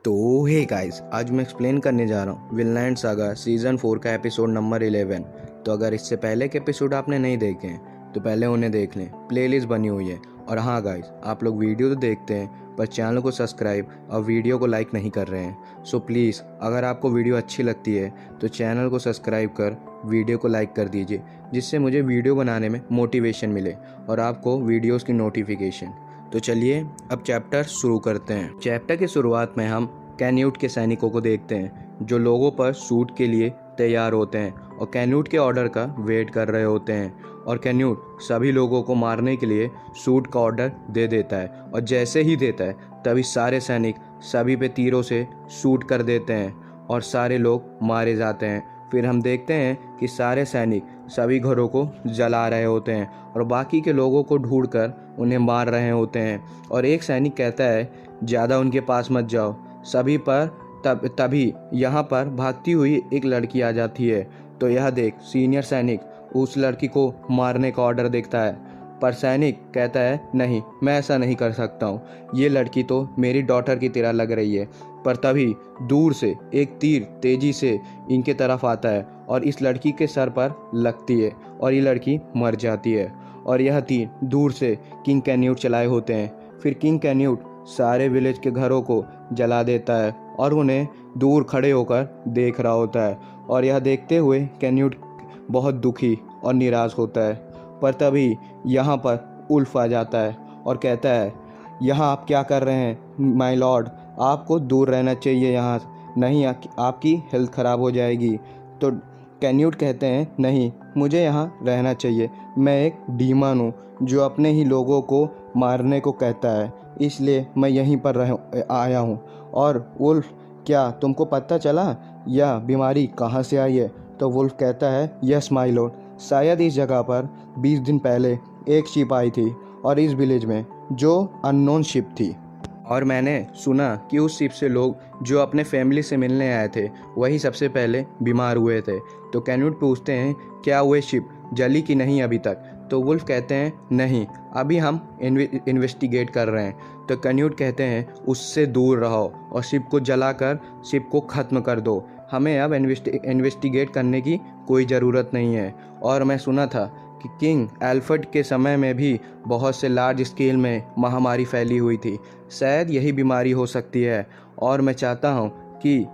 तो hey guys, आज मैं एक्सप्लेन करने जा रहा हूँ विनलैंड सागा सीज़न 4 का एपिसोड नंबर 11। तो अगर इससे पहले के एपिसोड आपने नहीं देखे हैं तो पहले उन्हें देख लें, प्लेलिस्ट बनी हुई है। और हाँ गाइस, आप लोग वीडियो तो देखते हैं पर चैनल को सब्सक्राइब और वीडियो को लाइक नहीं कर रहे हैं। सो प्लीज़, अगर आपको वीडियो अच्छी लगती है तो चैनल को सब्सक्राइब कर वीडियो को लाइक कर दीजिए, जिससे मुझे वीडियो बनाने में मोटिवेशन मिले और आपको वीडियोज़ की नोटिफिकेशन। तो चलिए अब चैप्टर शुरू करते हैं। चैप्टर की शुरुआत में हम कैन्यूट के सैनिकों को देखते हैं जो लोगों पर शूट के लिए तैयार होते हैं और कैन्यूट के ऑर्डर का वेट कर रहे होते हैं। और कैन्यूट सभी लोगों को मारने के लिए शूट का ऑर्डर दे देता है और जैसे ही देता है तभी सारे सैनिक सभी पे तीरों से शूट कर देते हैं और सारे लोग मारे जाते हैं। फिर हम देखते हैं कि सारे सैनिक सभी घरों को जला रहे होते हैं और बाकी के लोगों को ढूंढकर उन्हें मार रहे होते हैं। और एक सैनिक कहता है, ज़्यादा उनके पास मत जाओ। सभी पर तभी यहाँ पर भागती हुई एक लड़की आ जाती है। तो यह देख सीनियर सैनिक उस लड़की को मारने का ऑर्डर देता है, पर सैनिक कहता है, नहीं, मैं ऐसा नहीं कर सकता हूँ। ये लड़की तो मेरी डॉटर की तरह लग रही है। पर तभी दूर से एक तीर तेजी से इनके तरफ आता है और इस लड़की के सर पर लगती है और ये लड़की मर जाती है। और यह तीर दूर से किंग कैन्यूट चलाए होते हैं। फिर किंग कैन्यूट सारे विलेज के घरों को जला देता है और उन्हें दूर खड़े होकर देख रहा होता है। और यह देखते हुए कैन्यूट बहुत दुखी और निराश होता है। पर तभी यहाँ पर उल्फ आ जाता है और कहता है, यहाँ आप क्या कर रहे हैं माय लॉर्ड? आपको दूर रहना चाहिए यहाँ, नहीं आपकी हेल्थ ख़राब हो जाएगी। तो कैन्यूट कहते हैं, नहीं, मुझे यहाँ रहना चाहिए। मैं एक डीमन हूँ जो अपने ही लोगों को मारने को कहता है, इसलिए मैं यहीं पर आया हूँ। और वुल्फ, क्या तुमको पता चला यह बीमारी कहाँ से आई है? तो वुल्फ कहता है, यस माय लॉर्ड, शायद इस जगह पर 20 दिन पहले एक शिप आई थी और इस विलेज में जो अननोन शिप थी। और मैंने सुना कि उस शिप से लोग जो अपने फैमिली से मिलने आए थे वही सबसे पहले बीमार हुए थे। तो कैन्यूट पूछते हैं, क्या वह शिप जली कि नहीं अभी तक? तो वुल्फ कहते हैं, नहीं, अभी हम इन्वेस्टिगेट कर रहे हैं। तो कैन्यूट कहते हैं, उससे दूर रहो और शिप को जलाकर शिप को ख़त्म कर दो। हमें अब इन्वेस्टिगेट करने की कोई ज़रूरत नहीं है। और मैं सुना था कि किंग एल्फ्रेड के समय में भी बहुत से लार्ज स्केल में महामारी फैली हुई थी। शायद यही बीमारी हो सकती है और मैं चाहता हूँ कि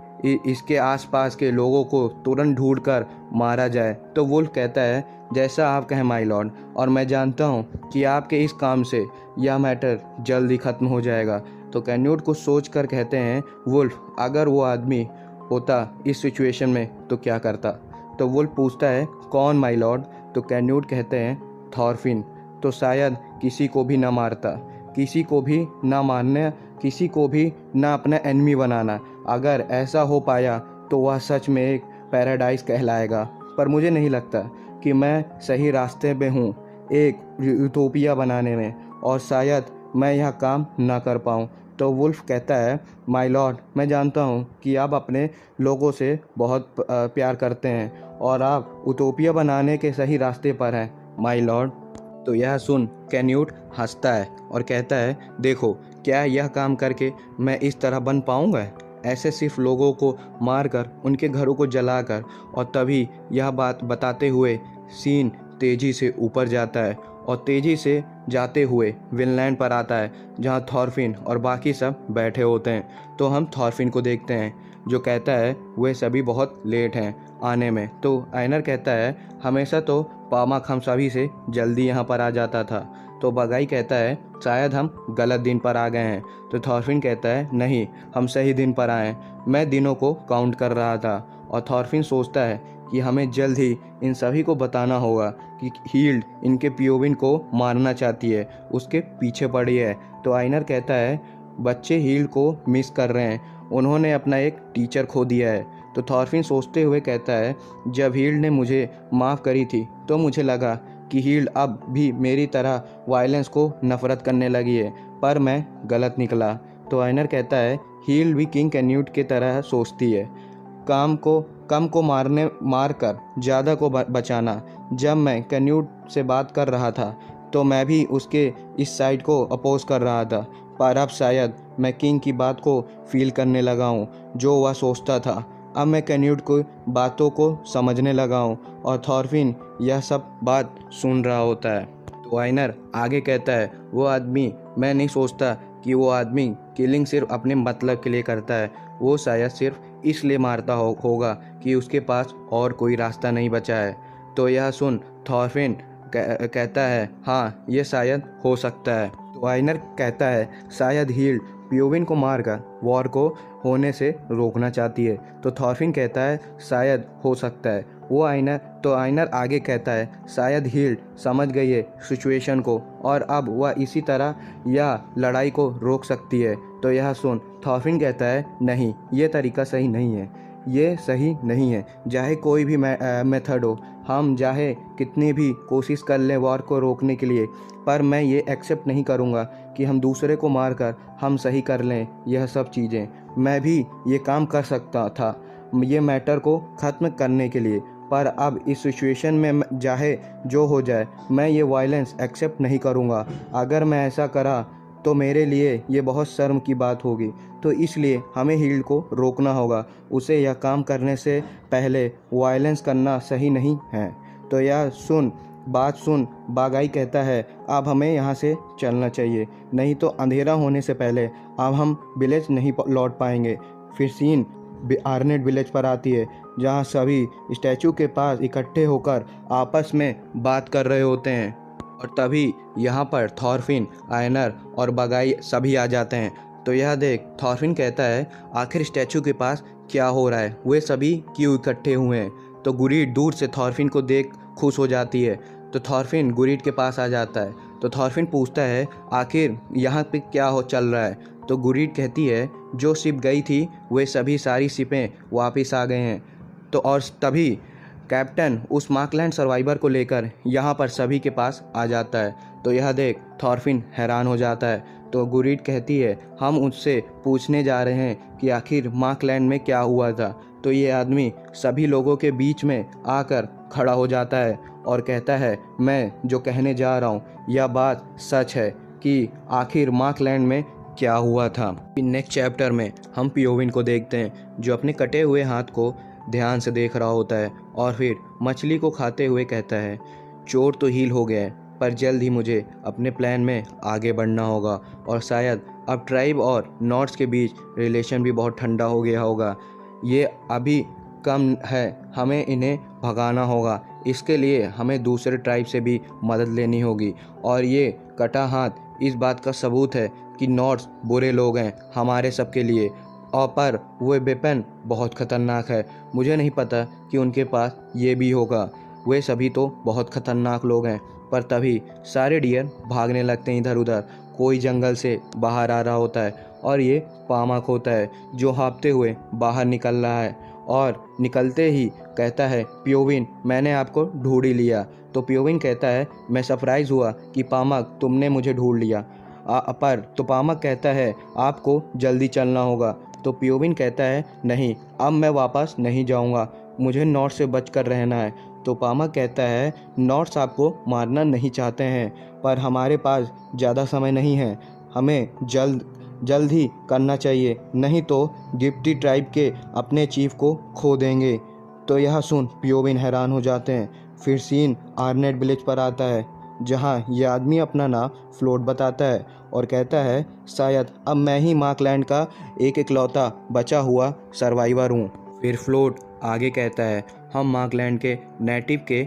इसके आसपास के लोगों को तुरंत ढूंढकर मारा जाए। तो वुल्फ कहता है, जैसा आप कहें माय लॉर्ड, और मैं जानता हूँ कि आपके इस काम से यह मैटर जल्द ही ख़त्म हो जाएगा। तो कैन्यूट कुछ सोच कर कहते हैं, वुल्फ, अगर वो आदमी होता इस सिचुएशन में तो क्या करता? तो वुल्फ पूछता है, कौन माय लॉर्ड? तो कैन्यूट कहते हैं, थॉरफिन। तो शायद किसी को भी ना मारता, किसी को भी ना मारना, किसी को भी ना अपना एनिमी बनाना। अगर ऐसा हो पाया तो वह सच में एक पैराडाइज कहलाएगा। पर मुझे नहीं लगता कि मैं सही रास्ते पे हूँ एक यूटोपिया बनाने में, और शायद मैं यह काम ना कर पाऊँ। तो वुल्फ कहता है, माय लॉर्ड, मैं जानता हूँ कि आप अपने लोगों से बहुत प्यार करते हैं और आप यूटोपिया बनाने के सही रास्ते पर हैं माय लॉर्ड। तो यह सुन कैन्यूट हंसता है और कहता है, देखो, क्या यह काम करके मैं इस तरह बन पाऊँगा? ऐसे सिर्फ लोगों को मारकर, उनके घरों को जलाकर। और तभी यह बात बताते हुए सीन तेज़ी से ऊपर जाता है और तेज़ी से जाते हुए विनलैंड पर आता है, जहां थॉरफिन और बाकी सब बैठे होते हैं। तो हम थॉरफिन को देखते हैं जो कहता है, वे सभी बहुत लेट हैं आने में। तो आयनर कहता है, हमेशा तो पामाक हम सभी से जल्दी यहाँ पर आ जाता था। तो बगाई कहता है, शायद हम गलत दिन पर आ गए हैं। तो थॉरफिन कहता है, नहीं, हम सही दिन पर आए, मैं दिनों को काउंट कर रहा था। और थॉरफिन सोचता है कि हमें जल्द ही इन सभी को बताना होगा कि हील्ड इनके पियोविन को मारना चाहती है, उसके पीछे पड़ी है। तो आयनर कहता है, बच्चे हील्ड को मिस कर रहे हैं, उन्होंने अपना एक टीचर खो दिया है। तो थॉरफिन सोचते हुए कहता है, जब हील्ड ने मुझे माफ़ करी थी तो मुझे लगा कि हील्ड अब भी मेरी तरह वायलेंस को नफ़रत करने लगी है, पर मैं गलत निकला। तो आयनर कहता है, हील्ड भी किंग कैन्यूट की तरह सोचती है, कम को मार कर ज़्यादा को बचाना। जब मैं कैन्यूट से बात कर रहा था तो मैं भी उसके इस साइड को अपोज कर रहा था, पर अब शायद मैं किंग की बात को फील करने लगा हूँ जो वह सोचता था। अब मैं कैन्यूड को बातों को समझने लगा हूँ और थॉरफिन यह सब बात सुन रहा होता है। तो आइनर आगे कहता है, वो आदमी, मैं नहीं सोचता कि वो आदमी किलिंग सिर्फ अपने मतलब के लिए करता है। वो शायद सिर्फ इसलिए मारता होगा कि उसके पास और कोई रास्ता नहीं बचा है। तो यह सुन थॉरफिन कहता है, हाँ ये शायद हो सकता है। तो आइनर कहता है, शायद हील्ड पियोविन को मारकर वॉर को होने से रोकना चाहती है। तो थॉरफिन कहता है, शायद हो सकता है। आइनर आगे कहता है, शायद हील्ड समझ गई है सिचुएशन को और अब वह इसी तरह यह लड़ाई को रोक सकती है। तो यह सुन थॉरफिन कहता है, नहीं ये तरीका सही नहीं है, ये सही नहीं है। चाहे कोई भी मेथड हो, हम चाहे कितनी भी कोशिश कर लें वॉर को रोकने के लिए, पर मैं ये एक्सेप्ट नहीं करूँगा कि हम दूसरे को मारकर हम सही कर लें यह सब चीज़ें। मैं भी ये काम कर सकता था ये मैटर को ख़त्म करने के लिए, पर अब इस सिचुएशन में चाहे जो हो जाए मैं ये वायलेंस एक्सेप्ट नहीं करूँगा। अगर मैं ऐसा करा तो मेरे लिए ये बहुत शर्म की बात होगी। तो इसलिए हमें हील्ड को रोकना होगा। उसे यह काम करने से पहले वायलेंस करना सही नहीं है। तो यह बात सुन बागाई कहता है, अब हमें यहाँ से चलना चाहिए, नहीं तो अंधेरा होने से पहले अब हम विलेज नहीं लौट पाएंगे। फिर सीन आर्नेट विलेज पर आती है जहाँ सभी स्टैचू के पास इकट्ठे होकर आपस में बात कर रहे होते हैं और तभी यहाँ पर थॉरफिन, आयनर और बगाई सभी आ जाते हैं। तो यह देख थॉरफिन कहता है, आखिर स्टैचू के पास क्या हो रहा है, वे सभी क्यों इकट्ठे हुए हैं। तो गुरीड दूर से थॉरफिन को देख खुश हो जाती है। तो थॉरफिन गुरीड के पास आ जाता है। तो थॉरफिन पूछता है, आखिर यहाँ पे क्या चल रहा है। तो गुरीड कहती है, जो शिप गई थी वे सारी शिपें वापस आ गए हैं। तो और तभी कैप्टन उस मार्कलैंड सर्वाइवर को लेकर यहाँ पर सभी के पास आ जाता है। तो यह देख थॉरफिन हैरान हो जाता है। तो गुरीड कहती है, हम उससे पूछने जा रहे हैं कि आखिर मार्कलैंड में क्या हुआ था। तो ये आदमी सभी लोगों के बीच में आकर खड़ा हो जाता है और कहता है, मैं जो कहने जा रहा हूँ यह बात सच है कि आखिर मार्कलैंड में क्या हुआ था। नेक्स्ट चैप्टर में हम पियोविन को देखते हैं जो अपने कटे हुए हाथ को ध्यान से देख रहा होता है और फिर मछली को खाते हुए कहता है, चोट तो हील हो गया है, पर जल्द ही मुझे अपने प्लान में आगे बढ़ना होगा और शायद अब ट्राइब और नॉर्ड्स के बीच रिलेशन भी बहुत ठंडा हो गया होगा। ये अभी कम है, हमें इन्हें भगाना होगा। इसके लिए हमें दूसरे ट्राइब से भी मदद लेनी होगी और ये कटा हाथ इस बात का सबूत है कि नॉर्ड्स बुरे लोग हैं हमारे सबके लिए, और पर वो वेपन बहुत ख़तरनाक है। मुझे नहीं पता कि उनके पास ये भी होगा। वे सभी तो बहुत ख़तरनाक लोग हैं। पर तभी सारे डियर भागने लगते हैं इधर उधर। कोई जंगल से बाहर आ रहा होता है और ये पामक होता है जो हाँफते हुए बाहर निकल रहा है और निकलते ही कहता है, पियोविन मैंने आपको ढूंढ ही लिया। तो पियोविन कहता है, मैं सरप्राइज़ हुआ कि पामक तुमने मुझे ढूंढ लिया। पर तो पामक कहता है, आपको जल्दी चलना होगा। तो पियोविन कहता है, नहीं अब मैं वापस नहीं जाऊंगा, मुझे नॉर्थ से बच कर रहना है। तो पामक कहता है, नॉर्थ आपको मारना नहीं चाहते हैं, पर हमारे पास ज़्यादा समय नहीं है, हमें जल्द ही करना चाहिए, नहीं तो गिप्टी ट्राइब के अपने चीफ को खो देंगे। तो यह सुन पियोविन हैरान हो जाते हैं। फिर सीन आर्नेट विलेज पर आता है जहाँ यह आदमी अपना नाम फ्लोट बताता है और कहता है, शायद अब मैं ही मार्कलैंड का एक इकलौता बचा हुआ सर्वाइवर हूँ। फिर फ्लोट आगे कहता है, हम मार्कलैंड के नेटिव के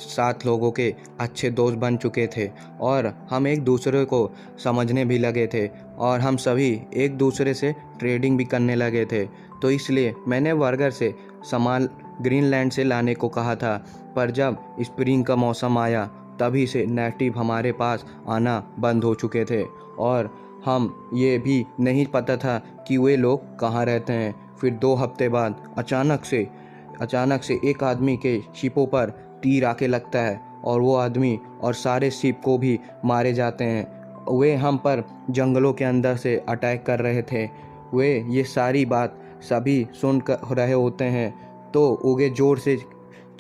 7 लोगों के अच्छे दोस्त बन चुके थे और हम एक दूसरे को समझने भी लगे थे और हम सभी एक दूसरे से ट्रेडिंग भी करने लगे थे। तो इसलिए मैंने वर्गर से सामान ग्रीनलैंड से लाने को कहा था, पर जब स्प्रिंग का मौसम आया तभी से नेटिव हमारे पास आना बंद हो चुके थे और हम ये भी नहीं पता था कि वे लोग कहाँ रहते हैं। फिर 2 हफ्ते बाद अचानक से एक आदमी के शिपों पर तीर आके लगता है और वो आदमी और सारे शिप को भी मारे जाते हैं। वे हम पर जंगलों के अंदर से अटैक कर रहे थे। वे ये सारी बात सभी सुन कर रहे होते हैं। तो उगे जोर से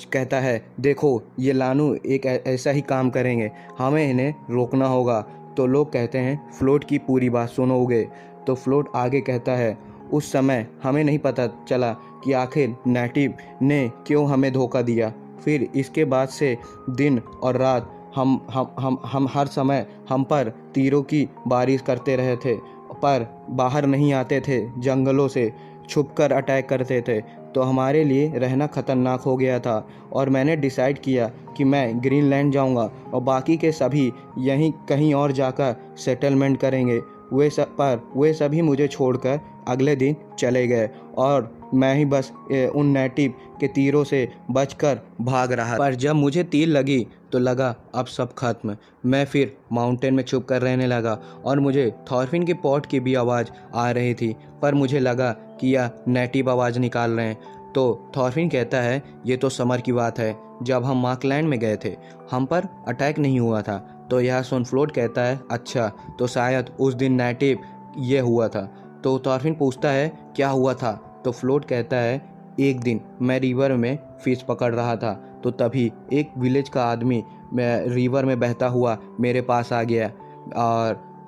कहता है, देखो ये लानू एक ऐसा ही काम करेंगे, हमें इन्हें रोकना होगा। तो लोग कहते हैं फ्लोट की पूरी बात सुनोगे। तो फ्लोट आगे कहता है, उस समय हमें नहीं पता चला कि आखिर नेटिव ने क्यों हमें धोखा दिया। फिर इसके बाद से दिन और रात हम हर समय हम पर तीरों की बारिश करते रहे थे, पर बाहर नहीं आते थे, जंगलों से छुपकर अटैक करते थे। तो हमारे लिए रहना ख़तरनाक हो गया था और मैंने डिसाइड किया कि मैं ग्रीनलैंड जाऊंगा और बाकी के सभी यहीं कहीं और जाकर सेटलमेंट करेंगे। वे सभी मुझे छोड़कर अगले दिन चले गए और मैं ही बस उन नेटिव के तीरों से बचकर भाग रहा। पर जब मुझे तीर लगी तो लगा अब सब खत्म। मैं फिर माउंटेन में छुप कर रहने लगा और मुझे थॉरफिन के पॉट की भी आवाज़ आ रही थी, पर मुझे लगा कि यह नेटिव आवाज़ निकाल रहे हैं। तो थॉरफिन कहता है, ये तो समर की बात है, जब हम मार्कलैंड में गए थे हम पर अटैक नहीं हुआ था। तो यह सुन फ्लोट कहता है, अच्छा तो शायद उस दिन नेटिव ये हुआ था। तो थॉरफिन पूछता है क्या हुआ था। तो फ्लोट कहता है, एक दिन मैं रिवर में फिश पकड़ रहा था, तो तभी एक विलेज का आदमी रिवर में बहता हुआ मेरे पास आ गया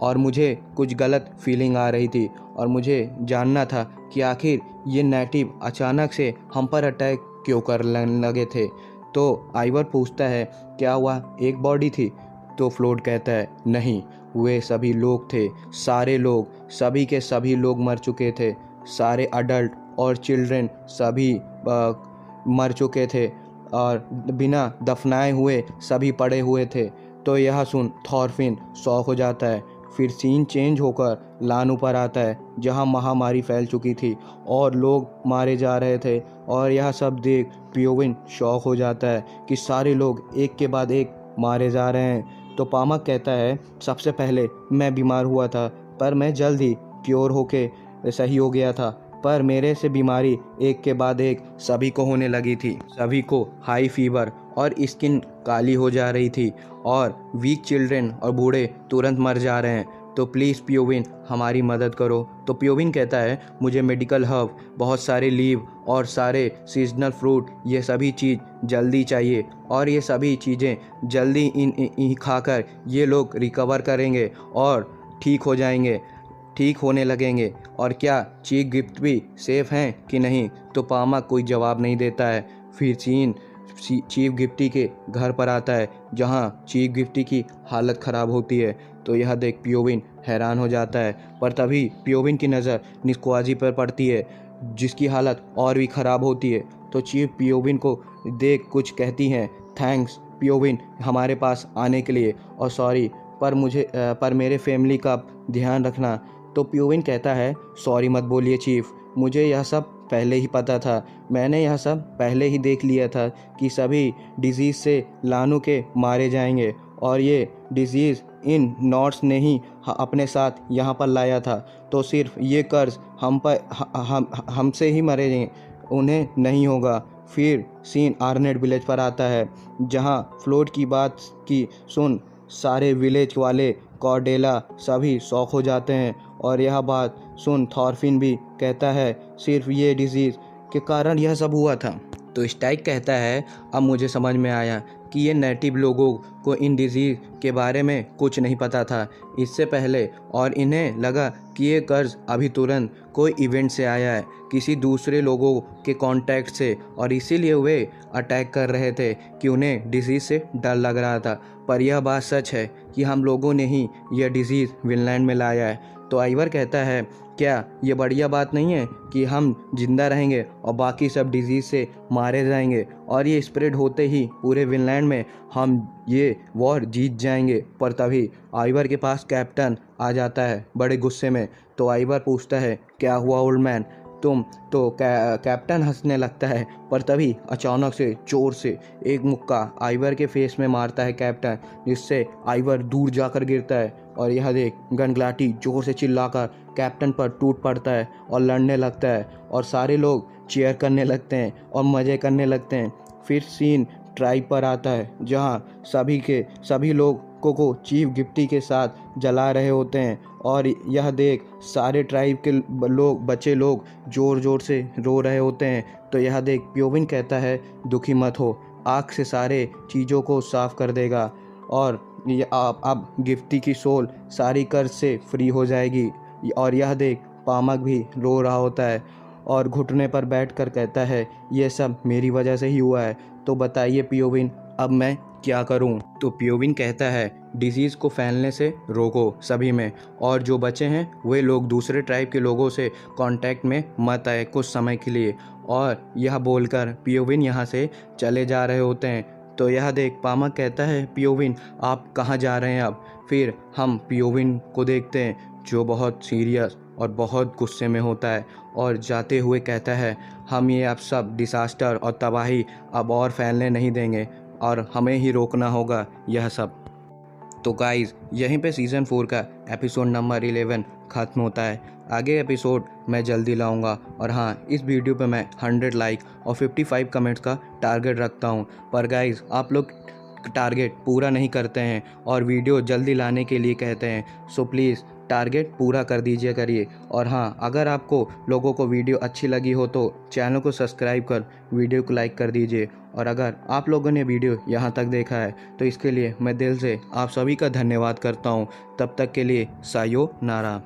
और मुझे कुछ गलत फीलिंग आ रही थी और मुझे जानना था कि आखिर ये नेटिव अचानक से हम पर अटैक क्यों करने लगे थे। तो आइवर पूछता है, क्या वह एक बॉडी थी। तो फ्लोट कहता है, नहीं, वे सभी लोग थे, सारे लोग, सभी के सभी लोग मर चुके थे, सारे अडल्ट और चिल्ड्रन सभी मर चुके थे और बिना दफनाए हुए सभी पड़े हुए थे। तो यह सुन थॉरफिन शॉक हो जाता है। फिर सीन चेंज होकर लानू पर आता है, जहां महामारी फैल चुकी थी और लोग मारे जा रहे थे। और यह सब देख पियोविन शॉक हो जाता है कि सारे लोग एक के बाद एक मारे जा रहे हैं। तो पामक कहता है, सबसे पहले मैं बीमार हुआ था, पर मैं जल्द ही क्योर होके सही हो गया था, पर मेरे से बीमारी एक के बाद एक सभी को होने लगी थी। सभी को हाई फीवर और स्किन काली हो जा रही थी और वीक चिल्ड्रन और बूढ़े तुरंत मर जा रहे हैं। तो प्लीज़ पियोविन हमारी मदद करो। तो पियोविन कहता है, मुझे मेडिकल हर्ब, बहुत सारे लीव और सारे सीजनल फ्रूट, ये सभी चीज़ जल्दी चाहिए और ये सभी चीज़ें जल्दी इन खाकर ये लोग रिकवर करेंगे और ठीक हो जाएंगे, ठीक होने लगेंगे। और क्या चीफ गिफ्ट भी सेफ़ हैं कि नहीं। तो पामा कोई जवाब नहीं देता है। फिर सीन चीफ गिफ्टी के घर पर आता है, जहां चीफ गिफ्टी की हालत ख़राब होती है। तो यह देख पियोविन हैरान हो जाता है, पर तभी पियोविन की नज़र निस्क्वाजी पर पड़ती है, जिसकी हालत और भी ख़राब होती है। तो चीफ पियोविन को देख कुछ कहती हैं, थैंक्स पियोविन हमारे पास आने के लिए, और सॉरी पर मेरे फैमिली का ध्यान रखना। तो पियोविन कहता है, सॉरी मत बोलिए चीफ, मुझे यह सब पहले ही पता था, मैंने यह सब पहले ही देख लिया था कि सभी डिजीज़ से लानू के मारे जाएंगे और ये डिजीज़ इन नॉट्स ने ही अपने साथ यहाँ पर लाया था। तो सिर्फ ये कर्ज हमसे ही मरेंगे, उन्हें नहीं होगा। फिर सीन आर्नेट विलेज पर आता है, जहाँ फ्लोट की बात की सुन सारे विलेज वाले, कॉर्डेला सभी शॉक हो जाते हैं। और यह बात सुन थॉरफिन भी कहता है, सिर्फ ये डिजीज़ के कारण यह सब हुआ था। तो स्टाइक कहता है, अब मुझे समझ में आया कि ये नेटिव लोगों को इन डिजीज़ के बारे में कुछ नहीं पता था इससे पहले, और इन्हें लगा कि ये कर्ज अभी तुरंत कोई इवेंट से आया है, किसी दूसरे लोगों के कांटेक्ट से, और इसीलिए वे अटैक कर रहे थे कि उन्हें डिजीज़ से डर लग रहा था। पर यह बात सच है कि हम लोगों ने ही यह डिजीज़ विनलैंड में लाया है। तो आइवर कहता है, क्या ये बढ़िया बात नहीं है कि हम जिंदा रहेंगे और बाकी सब डिजीज़ से मारे जाएंगे, और ये स्प्रेड होते ही पूरे विनलैंड में हम ये वॉर जीत जाएंगे। पर तभी आइवर के पास कैप्टन आ जाता है बड़े गुस्से में। तो आइवर पूछता है, क्या हुआ ओल्ड मैन, तुम तो कैप्टन हंसने लगता है, पर तभी अचानक से जोर से एक मुक्का आइवर के फेस में मारता है कैप्टन, जिससे आइवर दूर जाकर गिरता है। और यह देख गनग्लाटी जोर से चिल्लाकर कैप्टन पर टूट पड़ता है और लड़ने लगता है, और सारे लोग चीयर करने लगते हैं और मज़े करने लगते हैं। फिर सीन ट्राइब पर आता है, जहाँ सभी लोग को चीफ गिफ्टी के साथ जला रहे होते हैं, और यह देख सारे ट्राइब के बच्चे लोग ज़ोर ज़ोर से रो रहे होते हैं। तो यह देख पियोविन कहता है, दुखी मत हो, आग से सारे चीज़ों को साफ कर देगा। और ये अब गिफ्टी की सोल सारी कर्ज से फ्री हो जाएगी। और यह देख पामक भी रो रहा होता है और घुटने पर बैठकर कहता है ये सब मेरी वजह से ही हुआ है, तो बताइए पियोविन अब मैं क्या करूं। तो पियोविन कहता है डिजीज़ को फैलने से रोको सभी में, और जो बचे हैं वे लोग दूसरे ट्राइब के लोगों से कांटेक्ट में मत आए कुछ समय के लिए। और यह बोलकर पियोविन यहाँ से चले जा रहे होते हैं। तो यह देख पामक कहता है पियोविन आप कहाँ जा रहे हैं अब। फिर हम पियोविन को देखते हैं जो बहुत सीरियस और बहुत गुस्से में होता है और जाते हुए कहता है हम ये अब सब डिसास्टर और तबाही अब और फैलने नहीं देंगे और हमें ही रोकना होगा यह सब। तो गाइस यहीं पे सीज़न 4 का एपिसोड नंबर 11 ख़त्म होता है। आगे एपिसोड मैं जल्दी लाऊंगा। और हाँ, इस वीडियो पे मैं 100 लाइक और 55 कमेंट्स का टारगेट रखता हूँ। पर गाइस आप लोग टारगेट पूरा नहीं करते हैं और वीडियो जल्दी लाने के लिए कहते हैं। सो प्लीज़ टारगेट पूरा कर दीजिए करिए। और हाँ, अगर आपको लोगों को वीडियो अच्छी लगी हो तो चैनल को सब्सक्राइब कर वीडियो को लाइक कर दीजिए। और अगर आप लोगों ने वीडियो यहाँ तक देखा है तो इसके लिए मैं दिल से आप सभी का धन्यवाद करता हूँ। तब तक के लिए सायोनारा।